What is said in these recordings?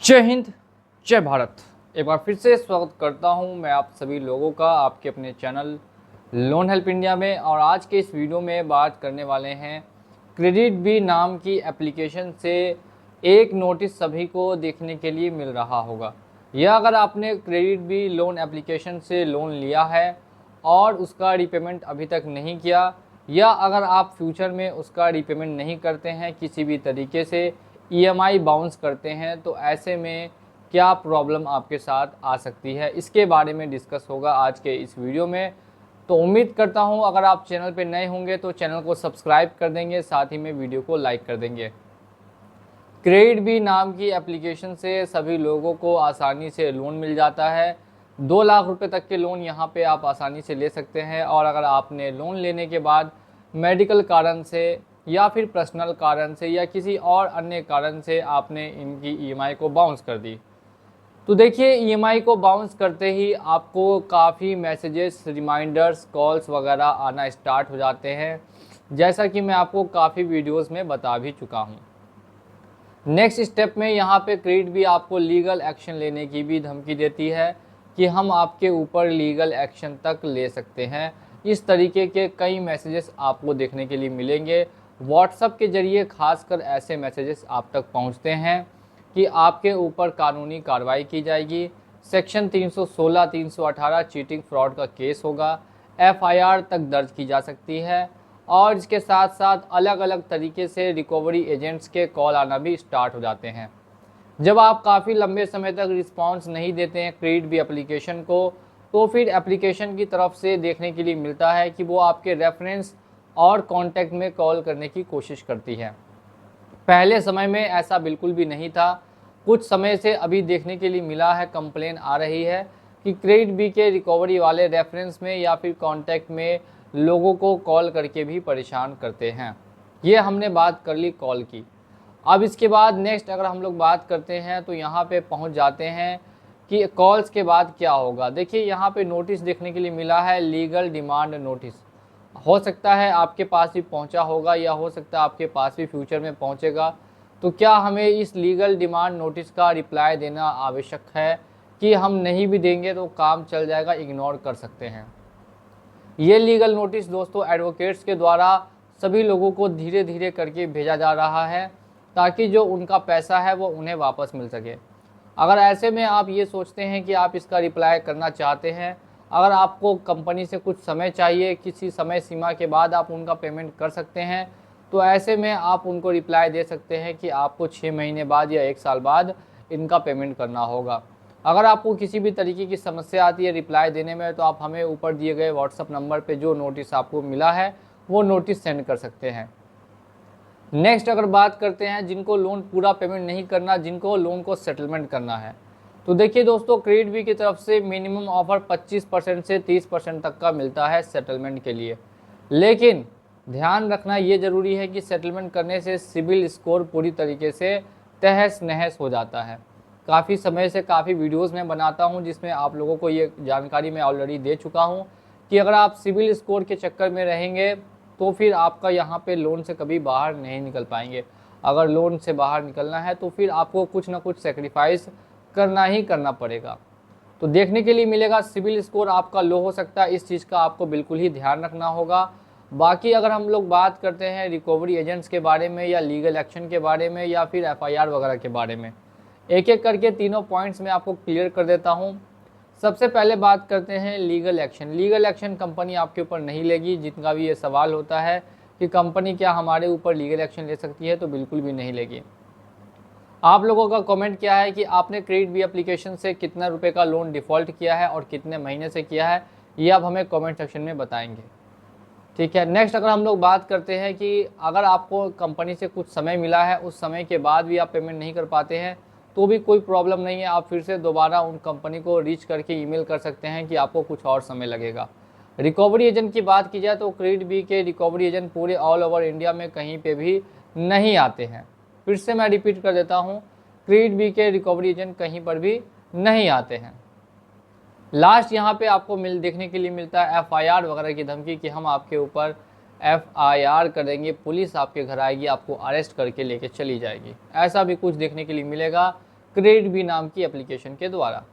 जय हिंद, जय भारत। एक बार फिर से स्वागत करता हूं मैं आप सभी लोगों का आपके अपने चैनल लोन हेल्प इंडिया में। और आज के इस वीडियो में बात करने वाले हैं क्रेडिट बी नाम की एप्लीकेशन से एक नोटिस सभी को देखने के लिए मिल रहा होगा। यह अगर आपने क्रेडिट बी लोन एप्लीकेशन से लोन लिया है और उसका रिपेमेंट अभी तक नहीं किया, या अगर आप फ्यूचर में उसका रिपेमेंट नहीं करते हैं, किसी भी तरीके से ईएमआई बाउंस करते हैं, तो ऐसे में क्या प्रॉब्लम आपके साथ आ सकती है, इसके बारे में डिस्कस होगा आज के इस वीडियो में। तो उम्मीद करता हूं अगर आप चैनल पर नए होंगे तो चैनल को सब्सक्राइब कर देंगे, साथ ही में वीडियो को लाइक कर देंगे। क्रेडिट बी नाम की एप्लीकेशन से सभी लोगों को आसानी से लोन मिल जाता है। 2 लाख रुपए तक के लोन यहाँ पे आप आसानी से ले सकते हैं। और अगर आपने लोन लेने के बाद मेडिकल कारण से या फिर पर्सनल कारण से या किसी और अन्य कारण से आपने इनकी ईएमआई को बाउंस कर दी, तो देखिए ईएमआई को बाउंस करते ही आपको काफ़ी मैसेजेस, रिमाइंडर्स, कॉल्स वगैरह आना स्टार्ट हो जाते हैं, जैसा कि मैं आपको काफ़ी वीडियोस में बता भी चुका हूँ। नेक्स्ट स्टेप में यहाँ पे क्रेडिट भी आपको लीगल एक्शन लेने की भी धमकी देती है कि हम आपके ऊपर लीगल एक्शन तक ले सकते हैं। इस तरीके के कई मैसेजेस आपको देखने के लिए मिलेंगे। व्हाट्सएप के जरिए खासकर ऐसे मैसेजेस आप तक पहुँचते हैं कि आपके ऊपर कानूनी कार्रवाई की जाएगी। सेक्शन 316, 318 चीटिंग फ्रॉड का केस होगा, एफआईआर तक दर्ज की जा सकती है। और इसके साथ साथ अलग अलग तरीके से रिकवरी एजेंट्स के कॉल आना भी स्टार्ट हो जाते हैं। जब आप काफ़ी लंबे समय तक रिस्पांस नहीं देते हैं क्रेडिट बी एप्लीकेशन को, तो फिर एप्लीकेशन की तरफ से देखने के लिए मिलता है कि वो आपके रेफरेंस और कॉन्टैक्ट में कॉल करने की कोशिश करती है। पहले समय में ऐसा बिल्कुल भी नहीं था। कुछ समय से अभी देखने के लिए मिला है, कंप्लेन आ रही है कि क्रेडिट बी के रिकवरी वाले रेफरेंस में या फिर कॉन्टैक्ट में लोगों को कॉल करके भी परेशान करते हैं। ये हमने बात कर ली कॉल की। अब इसके बाद नेक्स्ट अगर हम लोग बात करते हैं तो यहाँ पे पहुँच जाते हैं कि कॉल्स के बाद क्या होगा। देखिए यहाँ पे नोटिस देखने के लिए मिला है, लीगल डिमांड नोटिस। हो सकता है आपके पास भी पहुंचा होगा या हो सकता है आपके पास भी फ्यूचर में पहुंचेगा। तो क्या हमें इस लीगल डिमांड नोटिस का रिप्लाई देना आवश्यक है कि हम नहीं भी देंगे तो काम चल जाएगा, इग्नोर कर सकते हैं? ये लीगल नोटिस दोस्तों एडवोकेट्स के द्वारा सभी लोगों को धीरे धीरे करके भेजा जा रहा है ताकि जो उनका पैसा है वो उन्हें वापस मिल सके। अगर ऐसे में आप ये सोचते हैं कि आप इसका रिप्लाई करना चाहते हैं, अगर आपको कंपनी से कुछ समय चाहिए, किसी समय सीमा के बाद आप उनका पेमेंट कर सकते हैं, तो ऐसे में आप उनको रिप्लाई दे सकते हैं कि आपको 6 महीने बाद या 1 साल बाद इनका पेमेंट करना होगा। अगर आपको किसी भी तरीके की समस्या आती है रिप्लाई देने में, तो आप हमें ऊपर दिए गए व्हाट्सएप नंबर पे जो नोटिस आपको मिला है वो नोटिस सेंड कर सकते हैं। नेक्स्ट अगर बात करते हैं जिनको लोन पूरा पेमेंट नहीं करना, जिनको लोन को सेटलमेंट करना है, तो देखिए दोस्तों क्रेडिट बी की तरफ से मिनिमम ऑफर 25% से 30% तक का मिलता है सेटलमेंट के लिए। लेकिन ध्यान रखना ये ज़रूरी है कि सेटलमेंट करने से सिबिल स्कोर पूरी तरीके से तहस नहस हो जाता है। काफ़ी समय से काफ़ी वीडियोस में बनाता हूँ जिसमें आप लोगों को ये जानकारी मैं ऑलरेडी दे चुका हूँ कि अगर आप सिबिल स्कोर के चक्कर में रहेंगे तो फिर आपका यहाँ पे लोन से कभी बाहर नहीं निकल पाएंगे। अगर लोन से बाहर निकलना है तो फिर आपको कुछ ना कुछ सेक्रीफाइस करना ही करना पड़ेगा। तो देखने के लिए मिलेगा सिबिल स्कोर आपका लो हो सकता है, इस चीज़ का आपको बिल्कुल ही ध्यान रखना होगा। बाकी अगर हम लोग बात करते हैं रिकवरी एजेंट्स के बारे में या लीगल एक्शन के बारे में या फिर एफआईआर वगैरह के बारे में, एक एक करके तीनों पॉइंट्स में आपको क्लियर कर देता हूँ। सबसे पहले बात करते हैं legal action. Legal action company आपके ऊपर नहीं लेगी। जिनका भी ये सवाल होता है कि कंपनी क्या हमारे ऊपर लीगल एक्शन ले सकती है, तो बिल्कुल भी नहीं लेगी। आप लोगों का कमेंट क्या है कि आपने क्रेडिट बी एप्लीकेशन से कितना रुपए का लोन डिफ़ॉल्ट किया है और कितने महीने से किया है, ये आप हमें कमेंट सेक्शन में बताएंगे। ठीक है। नेक्स्ट अगर हम लोग बात करते हैं कि अगर आपको कंपनी से कुछ समय मिला है, उस समय के बाद भी आप पेमेंट नहीं कर पाते हैं, तो भी कोई प्रॉब्लम नहीं है। आप फिर से दोबारा उन कंपनी को रीच करके ईमेल कर सकते हैं कि आपको कुछ और समय लगेगा। रिकवरी एजेंट की बात की जाए तो क्रेडिट बी के रिकवरी एजेंट पूरे ऑल ओवर इंडिया में कहीं पे भी नहीं आते हैं। फिर से मैं रिपीट कर देता हूँ, क्रेडिट बी के रिकवरी एजेंट कहीं पर भी नहीं आते हैं। लास्ट यहाँ पे आपको देखने के लिए मिलता है एफआईआर वगैरह की धमकी कि हम आपके ऊपर एफआईआर करेंगे, पुलिस आपके घर आएगी, आपको अरेस्ट करके लेके चली जाएगी। ऐसा भी कुछ देखने के लिए मिलेगा। क्रेडिट बी नाम की एप्लीकेशन के द्वारा।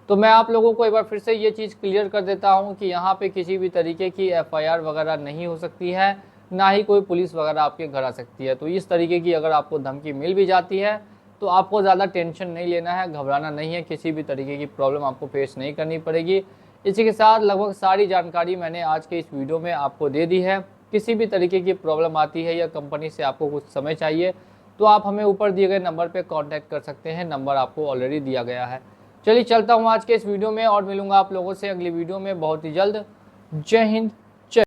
तो मैं आप लोगों को एक बार फिर से ये चीज़ क्लियर कर देता हूँ कि यहाँ पे किसी भी तरीके की FIR वगैरह नहीं हो सकती है, ना ही कोई पुलिस वगैरह आपके घर आ सकती है। तो इस तरीके की अगर आपको धमकी मिल भी जाती है तो आपको ज़्यादा टेंशन नहीं लेना है, घबराना नहीं है, किसी भी तरीके की प्रॉब्लम आपको फेस नहीं करनी पड़ेगी। इसी के साथ लगभग सारी जानकारी मैंने आज के इस वीडियो में आपको दे दी है। किसी भी तरीके की प्रॉब्लम आती है या कंपनी से आपको कुछ समय चाहिए तो आप हमें ऊपर दिए गए नंबर पर कॉन्टैक्ट कर सकते हैं, नंबर आपको ऑलरेडी दिया गया है। चलिए चलता हूँ आज के इस वीडियो में और मिलूंगा आप लोगों से अगली वीडियो में बहुत ही जल्द। जय हिंद,